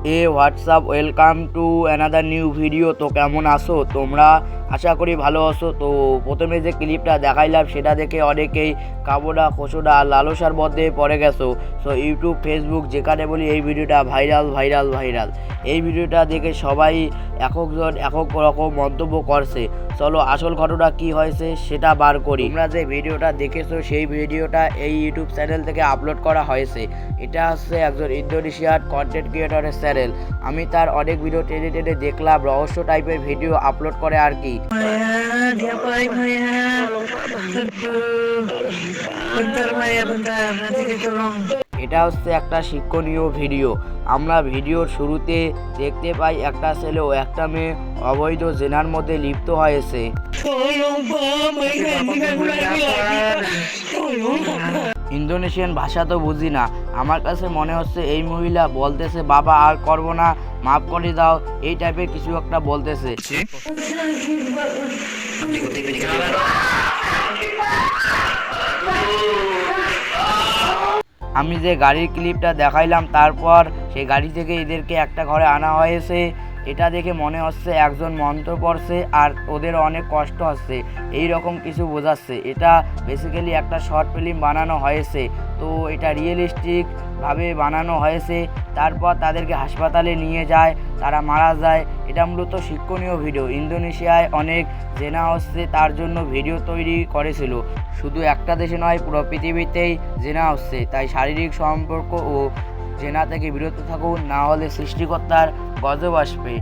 WhatsApp, welcome to another new video. তো কেমন আছো তোমরা? আশা করি ভালো আছো। তো প্রথমে যে ক্লিপটা দেখাইলাম সেটা দেখে অনেকেই কাবোডা খোসোডা লালসার মধ্যে পড়ে গেছো। সো ইউটিউব, ফেসবুক যেখানে বলি এই ভিডিওটা ভাইরাল ভাইরাল ভাইরাল। এই ভিডিওটা দেখে সবাই একজন একক রকম মন্তব্য করছে। চলো আসল ঘটনা কি হয়েছে সেটা বার করি। তোমরা যে ভিডিওটা দেখেছো সেই ভিডিওটা এই ইউটিউব চ্যানেল থেকে আপলোড করা হয়েছে। এটা হচ্ছে একজন ইন্দোনেশিয়ান কন্টেন্ট ক্রিয়েটরের চ্যানেল। আমি তার অনেক ভিডিও টেনে টেনে দেখলাম, রহস্য টাইপের ভিডিও আপলোড করে আর কি। এটা হচ্ছে একটা শিক্ষণীয় ভিডিও। আমরা ভিডিওর শুরুতে দেখতে পাই একটা ছেলে ও একটা মেয়ে অবৈধ জেনার মধ্যে লিপ্ত হয়েছে। ইন্দোনেশিয়ান ভাষা তো বুঝি না, আমার কাছে মনে হচ্ছে এই মহিলা বলতেছে বাবা আর করব না, মাফ করে দাও, এই টাইপের কিছু একটা বলতেছে। আমি যে গাড়ির ক্লিপটা দেখাইলাম তারপর সেই গাড়ি থেকে এদেরকে একটা ঘরে আনা হয়েছে। এটা দেখে মনে হচ্ছে একজন মন্ত্র পড়ছে আর ওদের অনেক কষ্ট হচ্ছে, এই রকম কিছু বোঝাচ্ছে। এটা বেসিক্যালি একটা শর্ট ফিল্ম বানানো হয়েছে, তো এটা রিয়েলিস্টিক ভাবে বানানো হয়েছে। তারপর তাদেরকে হাসপাতালে নিয়ে যায়, তারা মারা যায়। এটা মূলত শিক্ষণীয় ভিডিও। ইন্দোনেশিয়ায় অনেক জেনা হচ্ছে, তার জন্য ভিডিও তৈরি করেছিল। শুধু একটা দেশে নয়, পুরো পৃথিবীতেই জেনা হচ্ছে। তাই শারীরিক সম্পর্ক ও জেনা থেকে বিরত থাকুন, না হলে সৃষ্টিকর্তার গজব আসবে।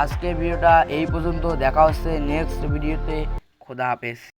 আজকের ভিডিওটা এই পর্যন্ত, দেখা হচ্ছে নেক্সট ভিডিওতে। খোদা হাফেজ।